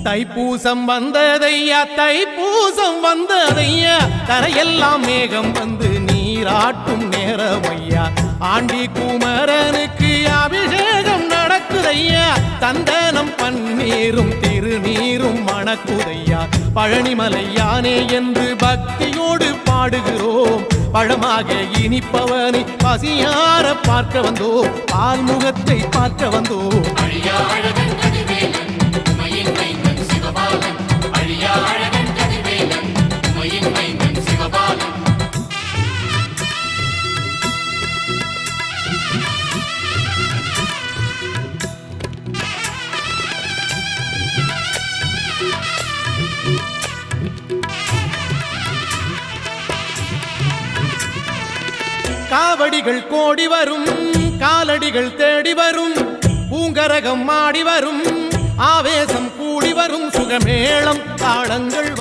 தைப்பூசம் வந்ததையா தைப்பூசம் வந்ததையா தரையெல்லாம் மேகம் வந்து நீராட்டும் நேரமையா ஆண்டி குமரனுக்கு அபிஷேகம் நடக்குதையா தந்தனம் பன்னீரும் திருநீரும் மணக்குதையா பழனிமலை யானே என்று பக்தியோடு பாடுகிறோம் பழமாக இனிப்பவனை பசியார பார்க்க வந்தோம் பால்முகத்தை பார்க்க வந்தோம் காவடிகள் கோடி வரும் காலடிகள் தேடி வரும் பூங்கரகம் ஆடி வரும் ஆவேசம் கூடி வரும் சுகமேளம் தாளங்கள்